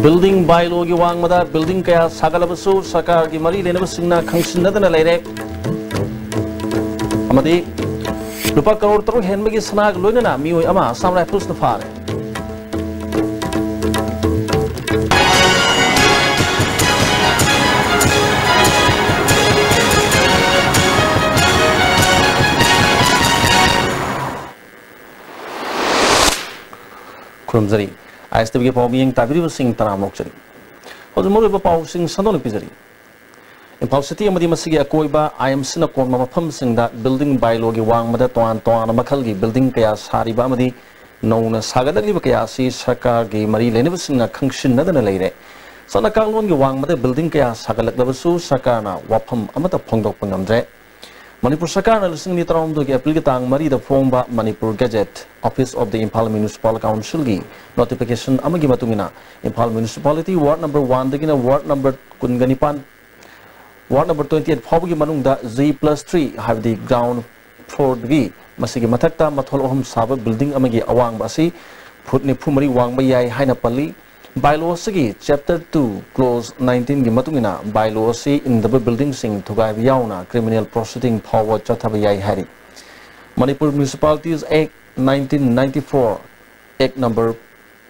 building bylaw gi wangmada building kaya sagalabasu sarkar gi mari lenaba singna khangsinadana leire amadi lupa crore taru henbagi sanag loinana mioi ama Assam Rifles na fare Kurumzari Istv ke pau miyang tabiri sing taramok chari hoju mo ba pau sing sanol pizari Impal City amadi masigi akoiba IMC na kon mafam sing da building bylaw gi wang mada toan toan makhal gi building kaya sari ba amadi nona sagadali ba kaya si sarkar gi mari leneba sing na khangshin na dana leire sana kanglon gi wang mada building kaya sagalak labasu sarkar na wafam amata phongdok pangamdre Manipur Sarkar na lising ni tarom do gi April ki tang mari da phomba Manipur Gazette Office of the Impal Municipal Council gi notification amagi matungina Impal Municipality Ward number 1 dagina Ward number kunganipan Ward number 28 phawgi manungda Z+3 have the ground floor gi masigi mathakta mathol ohum saba building amagi awang ba si phutni phumari wang ba yai haina palli bylaw sigi chapter 2 clause 19 gi matungina bylaw si in the building sing thugai yauna criminal proceeding forward chathaba yai hari Manipur Municipalities Act 1994 Act number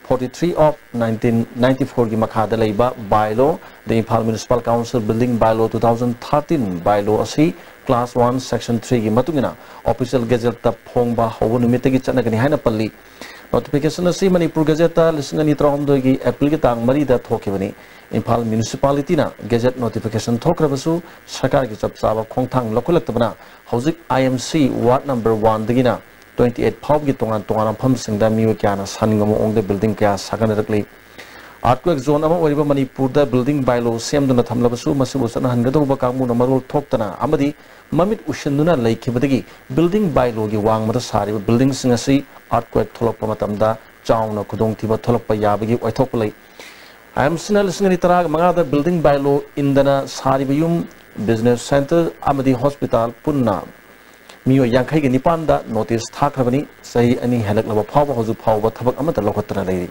43 of 1994 gi makhada leiba bylaw the Impal Municipal Council Building Bylaw 2013 bylaw asi class 1 section 3 gi matungina official gazette ta phongba hobu numite gi chanagani haina palli notification asi Manipur Gazette ta lisingani trom do gi April ki tang mari da thokibani Impal Municipality na gazette notification thokrabasu sarkar gi chapchaba khongthang lokulaktabana hojik IMC ward number 1 digina 28 phawb gi tongan tongan pham singda miyo kyana saningamo ongde building kya saganarakli earthquake zone ama oriba Manipur da building bylaw semduna thamlabasu masibu sana hangadoba kangmu namarul thoktana amadi mamit ushenduna laikhibadagi building bylaw gi wangmada sariba building singasi earthquake tholokpa matamda chauna khudong thiba tholokpa yabagi oithokpalai IMC na lisingani tara mangada building bylaw indana sariba yum business center amadi hospital punna miyo yankai gi nipanda notice thakrabani sahi ani halak laba phawba hoju phawba thabak amata lokhatna leiri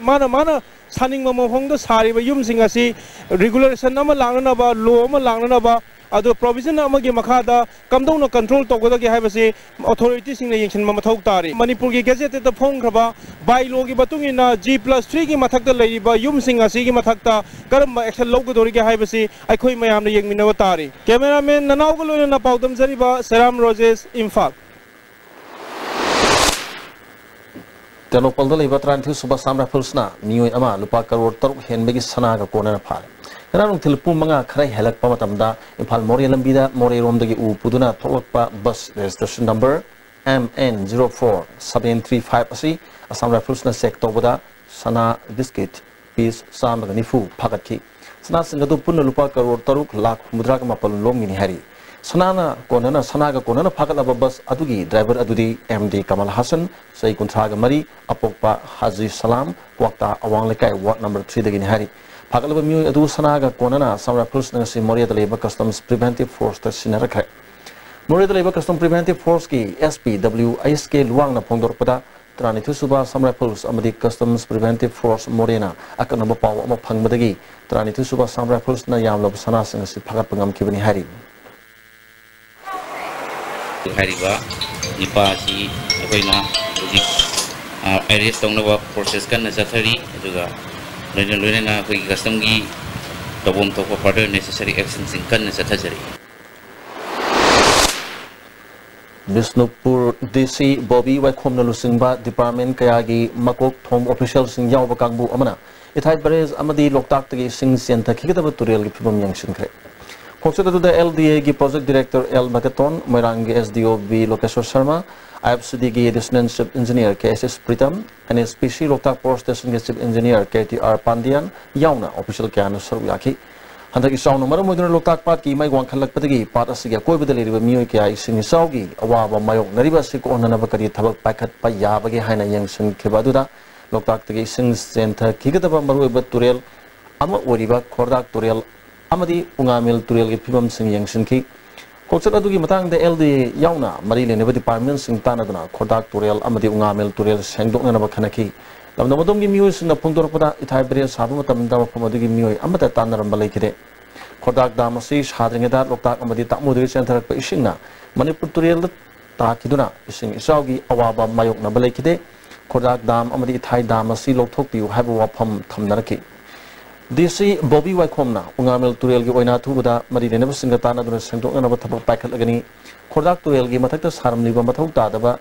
mana saning mamong sari ba yum sing asi regulation ama langna ba law ama langna ba ado provision ama gi makhada kamdong na control togoda gi haibasi authority sing na yengsin ma thok tari Manipur gi gazette ta phong khaba bylaw gi batung ina G+3 gi mathak da lei ba yum sing asi gi mathak ta karam action logdori gi haibasi aikhoi mayam na yengmina wa tari cameraman nanaw go loina na paudam jari ba Seram Roses Imphal Telopal da leiba tran thu suba Assam Rifles na mioi ama lupa crore taruk henbegi sana ga kona na phal ranung thilpu manga kharai helak pa matamda Imphal More lambida More romdagi u puduna tholokpa bus registration number MN04 735 asi Assam Rifles na sek tobada sana biscuit piece samagani fu phagatki sana singadu punna lupa crore taruk lakh mudra ka mapal lomgini hari Sanana konana sanaga konana phagalaba bus adugi driver adudi MD Kamal Hassan sai kuntraga mari apokpa Haji Salam wakta awang lekai ward number 3 dagini hari phagalaba miyo adu sanaga konana Assam Rifles na si Moria Daleba Customs Preventive Force ta sinarakha Moria Daleba Customs Preventive Force ki SPW ISK luang na phongdorpada trani thu suba Assam Rifles amadi Customs Preventive Force Morena akanaba paw ama phangmadagi trani thu suba Assam Rifles na yamlab sana sing si phagat pangam kibani hari hariba nipa si akoina hojik arrest tongna process kan nachathari aduga loina na koi custom gi tobom to further necessary actions in kan nachathari Bisnupur DC Bobby Waikhom na lusingba department kaya gi makok thom official sing yawba kangbu amana ithai barez amadi loktak tagi sing sienta khigada tutorial gi phibam yangshin khre Khosada to the LDA gi project director L Bagaton Moirang SDO B Lokeshwar Sharma IFCD gi additional chief engineer KSS Pritam and SPC Loktak Power Station gi chief engineer KTR Pandian yauna official kyanu saruyaki handaki sauna maram moduna Loktak pat ki mai wang khalak patagi pat asiga koi badali riba mioi kya ising saugi awaba mayok nariba sik onana bakari thabak pakhat pa yabagi haina yangsin khibaduda Loktak tagi sing center kigadaba maru turel ama oriba khordak turel amadi ungamil turel gi phibam sing yangsin ki Kochat adugi matang de LD yauna mari le ne department sing tanaduna khodak tural amadi ungamel tural sengdokna na bakhanaki lamna modom gi miyo sing na phungdor pada ithai bre sabu matam da phum adugi miyo amata tanaram balai kide khodak dam asi shadringe da loktak amadi takmudri center pa isingna Manipur tural ta kiduna ising isaugi awaba mayok na balai kide khodak dam amadi ithai dam asi lokthok piu haibu wapham thamnaraki DC Bobby Waikomna, Ungamel Turelgi Oina Tubuda, Marina Singatana, Sento and Abatapa Pakalagani, Kodak Turelgi, Matakas Harmliba Matota,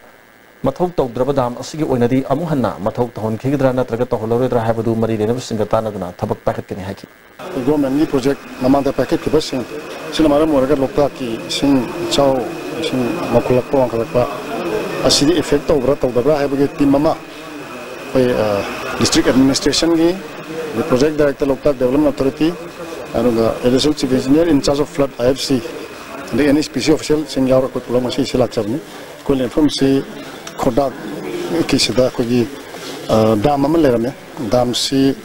Matoto Drabadam, Sigi Oinadi, Amuhana, Matoton, Kidrana, Tragato, Habadu, Marina Singatana, Tabak Packet Haki. The government project, Namanda Packet, Kibbasing, Sinamara Moraga Lokaki, Sing Chow, Sing Makulapo, a city effect of Rato, the Rahabagati Mama, district administration. The project director Loktak Development Authority and the additional chief engineer in charge of flood IFC. The NSPC official Singapore Kulamasi Silachavni, could inform si Kodak Kisida Kogi Dam Malerame, Dam si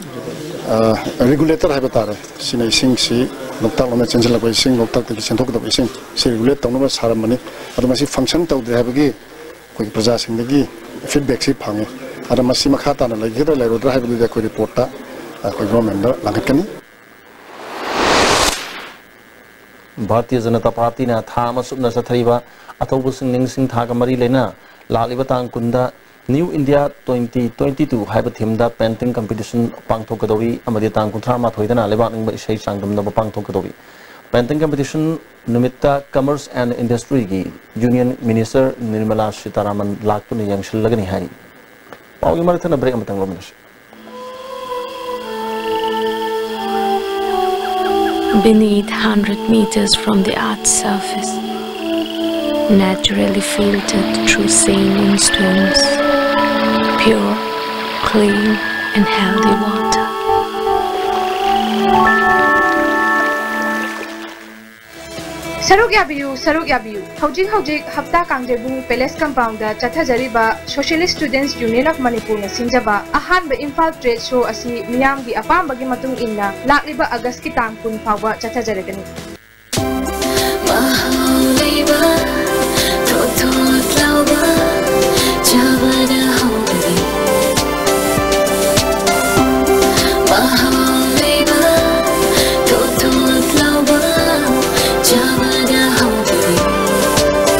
regulator Habitat, Sina Sing si, Loktak on the Chancellor by Sing Loktak the Sentok of Sing, si regulator no Saramani, Adamasi function to the Habagi, Kogi Prasas in the Gi, feedback si Pangi, Adamasi Makata and like Hidra Lerodra with the reporter. Bharatiya Janata Party na thama subna sathariba athobu sing sing thaga mari lena laliba tang kunda New India 2022 haiba thimda painting competition pangthokadori amadi tang kunthra ma thoidana leba ningba isai changdamna pangthokadori painting competition numitta Commerce and Industry gi Union Minister Nirmala Sitaraman lakpuni yangshil lagani hai paugi marathana break amatang lomnas. Beneath 100 meters from the Earth's surface, naturally filtered through sanding stones, pure, clean and healthy water. Saruk Yabiu, Hojik, Hapta Kangjebu, Palace Compound, Chathajariba, Socialist Students Union of Manipur, Sinjaba, Ahan by Infal Trade Show Asi, Miamgi, Apam Bagimatung Inna, Lakliba Agaski Tangpun Power, Chathajaragani.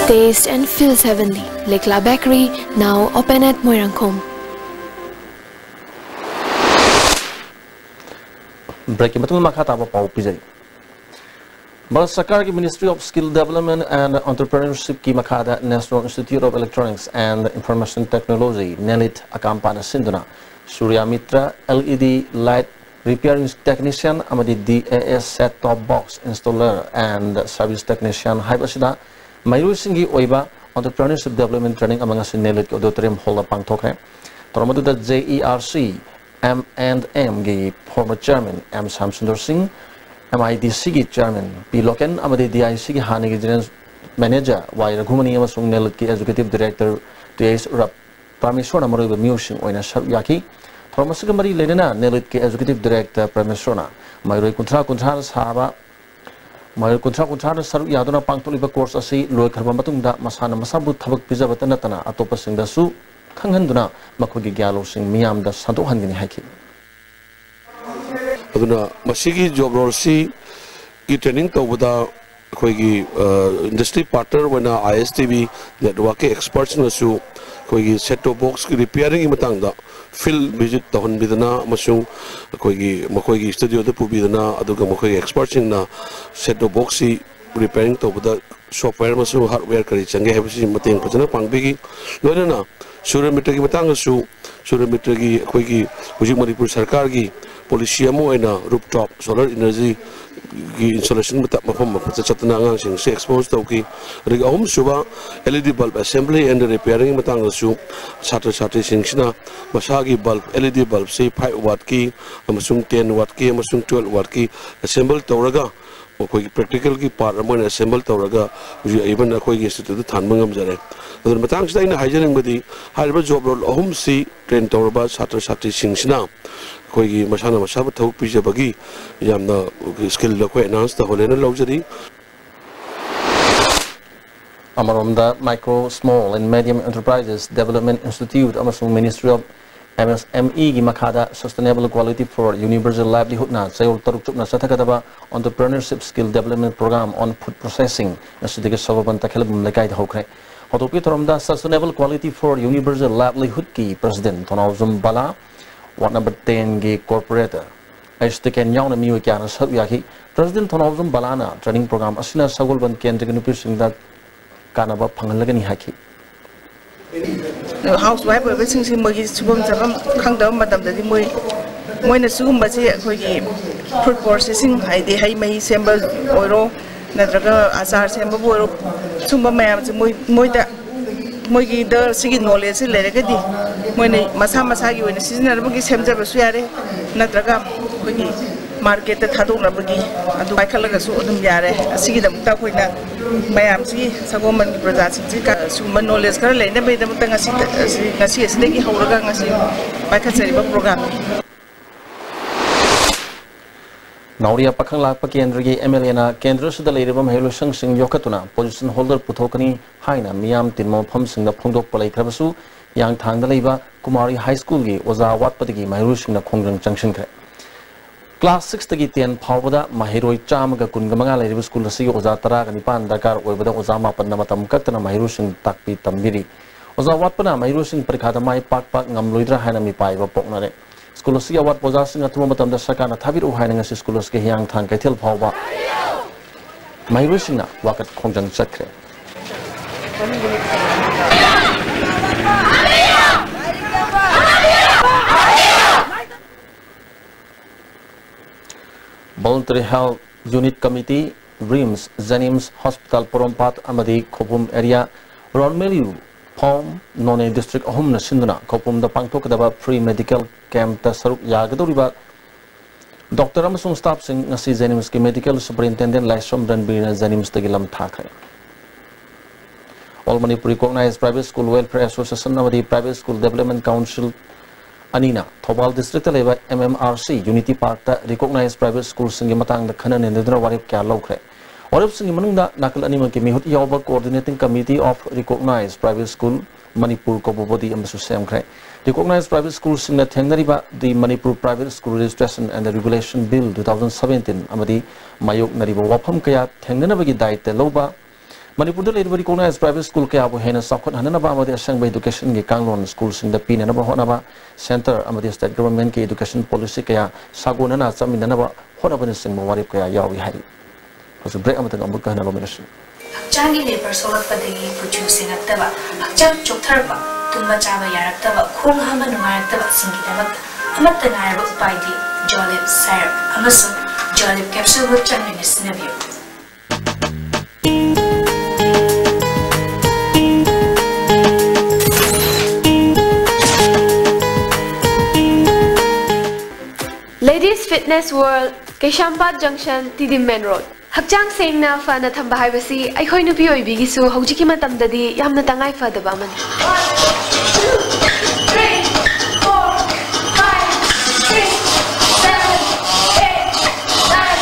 Taste and feels heavenly. Lekla Bakery, now open at Moirangkom. Breaking Matul Makata Pau Pizari. Bharat Sarkar ki Ministry of Skill Development and Entrepreneurship ki Makada National Institute of Electronics and Information Technology NELIT Akampana Sinduna Surya Mitra LED Light Repairing Technician Amadi DAS Set-Top Box Installer and Service Technician Haibasida Mayru Singi Oiba Entrepreneurship Development Training among us in NELIT Auditorium Hall Pang Tokre Toromadu the JERC M&M gi former chairman M Samsundar Singh MIDC gi chairman P Loken amadi DIC gi hani gi general manager Y Raghumani amasung NELIT ki executive director TS Rap Prameshwara maroiba musing oina saryaki Toromasiga mari lenena NELIT ki executive director Prameshwara Mayroi kuntra sahaba Mayur kuntra saru yaduna pangtoliba course asi loi kharba matungda masana masabu thabak pijabata natana atopa singda su khanghanduna makhogi gyalo sing miyam da santo hangini haiki aduna masigi job role si ki training tawda khoigi industry partner wana ISTV network experts na su khoigi set top box ki repairing matangda field visit tahon bidana masung khoigi studio da pubidana aduga khoigi experts na set top box si repairing tawda software masung hardware kari change habisi mateng pajana pangbigi loina Surya Mitra ki matang su Surya Mitra ki khoigi hujik Manipur Sarkar ki policy amo ena rooftop solar energy ki installation mata mafam mapcha chatna ngang sing se expose tawki rig ahum suba LED bulb assembly and repairing matang su chhatri sing sina masagi bulb LED bulb se 5 watt ki amasung 10 watt ki amasung 12 watt ki assemble tawraga khoi practical ki part amon assemble tawraga even khoi institute thanmangam jare adur matang sida ina hygienic badi harba job role ahum si train tawraba chhatri sing sina khoi masana masaba thau pijabagi yamna skill la khoi announce ta holena lojari Amaronda Micro, Small and Medium Enterprises Development Institute amasung Ministry of MSME gi makada Sustainable Quality for Universal Livelihood na sayol taruk chukna sathakadaba Entrepreneurship Skill Development Program on Food Processing nasidige sababan takhelbum lekai hokre hotopi toromda Sustainable Quality for Universal Livelihood ki President Tonawzum Bala Ward number 10 gi corporator Istv yauna miwe kyana sabyaki President Tonawzum Balana training program asina sagolban kendra nupi singda kanaba phangalagani haki housewife everything si mogi subam sabam khangda madam da di moi moina sugum ba si khoi gi food processing haide hai mai semba oiro natraga azar semba oiro sumba mayam si moi da moi gi da sigi knowledge lere ga di moina masa masa gi oina season ba gi semja ba su yare natraga khoi gi market ta thadok na ba gi adu bai khalaga su odum yare asigi da mukta khoi na mayam si sagoman gi praja si ka sumba knowledge kar leina bai da mukta ngasi asdegi hauraga ngasi bai kha chari ba program Nauria Pakangla Pakendri MLA na Kendra Sida Leribam Helo Sang Sing Yokatuna position holder Putokani Haina Miam Tinmo Pum Sing the Pungdok Palai Krabasu Yang Tang the Leba Kumari High School gi Oza Wat Patigi Mahiru Sing the Kongrang Junction Kre Class 6 tagi 10 Pawada Mahiroi Chamaga Kungamanga Leribu School Si Oza Tara Nipan Dakar Webada Ozama Panamatam Katana Mahiru Sing Takpi Tambiri Oza Wat Pana Mahiru Sing Perikada Mai Pak Pak Ngamluidra Haina Mi Pai Poknare School si awat poza sing atuma matam da sakana thabir u haina ngasi school ke hiang thang kaithel phawba mairu singna wakat khongjang chakre Voluntary Health Unit Committee RIMS Zenims Hospital Porompat Amadi Khopum area Ronmeliu Pom None District Ahum Nasinduna Khopum da pangthokdaba free medical camp ta saruk yagadoriba Dr. Amasung staff sing ngasi Zenims ki medical superintendent Laisom Ranbir Zenims tagilam thakre All Manipuri recognized private school welfare association namadi private school development council Anina Thobal district leba MMRC Unity Park ta recognized private school sing matang da khanan endra warip kya lokre warip sing manungda nakal anima ki mihut yawba coordinating committee of recognized private school Manipur ko body amsu semkre recognized private schools in the Thengnariba the Manipur Private School Registration and the Regulation Bill 2017 amadi mayok nariba wafam kaya Thengnanabagi daite loba Manipur the recognized private school kaya bo hena sakhot hananaba amadi asang education gi kanglon schools in the pinanaba honaba center amadi state government ki education policy kaya sagonana chaminanaba honaba sing warip kaya yawi hari also break amatang amuk kana nomination Changi labor solar padagi producing at taba akcham choktarba tumba chaba yaraktaba khong hama nungayaktaba singidabak amatta ngaraba upaidi jolib syrup amasung jolib capsule with chanmini sinabio Ladies Fitness World Keshampat Junction Tidim Main Road Hakchang sengna fana thamba haibasi aikhoi nupi oibigisu hojiki matamdadi yamna tangai fadaba man 1, 2, 3, 4, 5, 6, 7, 8, 9,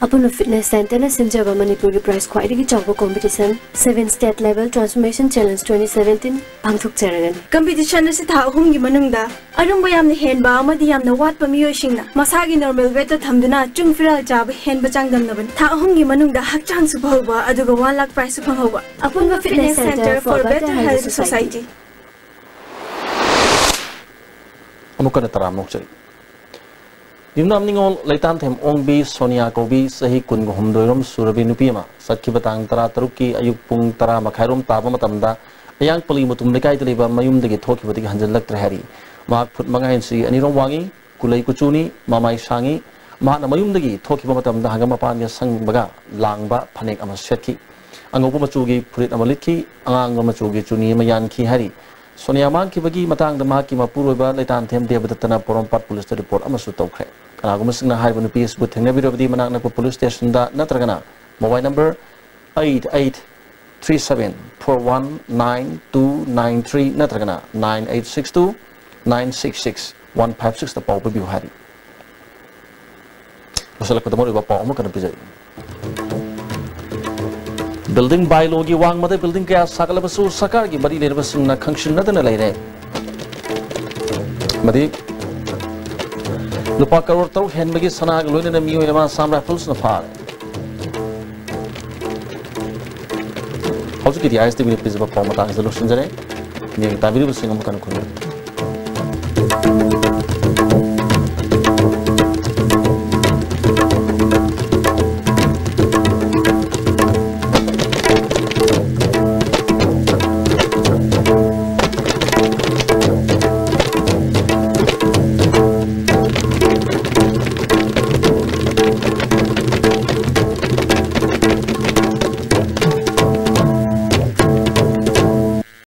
10 Upon Fitness Center na Sinjaba Manipuri prize quite chawba competition 7 state level transformation challenge 2017 pangthok charagani competition na si tha ahum gi manungda arumba yamna henba amadi yamna watpa miyoi singna masagi normal weight ta thamduna chungfiral jab henba changdam naban tha ahum gi manungda hakchang su bhawba aduga 1 lakh prize su phanghoba Upon Fitness Center for Better Health Society amukana taramok chari Nimnam ningol laitan them ongbi Sonia Kobi sahi kun humdoirom surabi nupima sakhi batang tara taruki ayuk pung tara makhairom taba matamda ayang pali mutum lekai teliba mayum degi thoki bati hanjalak trahari mak phut mangain si anirom wangi kulai kuchuni mamai sangi ma na mayum degi thoki matamda hangama pan ya sang baga langba phanek ama setki angopa machugi phurit amalitki angang machugi chuni mayan ki hari Sonia man ki bagi matang dama ki mapuroiba laitan them debadatana porompat police report amasu tawkhre Kanagumasing na haiba nupi isbut hengna birobdi manak na police station da natragana mobile number 8837419293 natragana 9862966156 da pau biu hari Masala ko tamori ba pau mo kana pijai building bylaw gi wang made building kaya sakalabasu sakar gi bari lerbasingna khangsin nadana leire madi lupa crore taruk henbagi sana loina miyo ema Assam Rifles na far hauju ki ISTV ni pizba pawmata solution jare ni tabiri basingam kan kun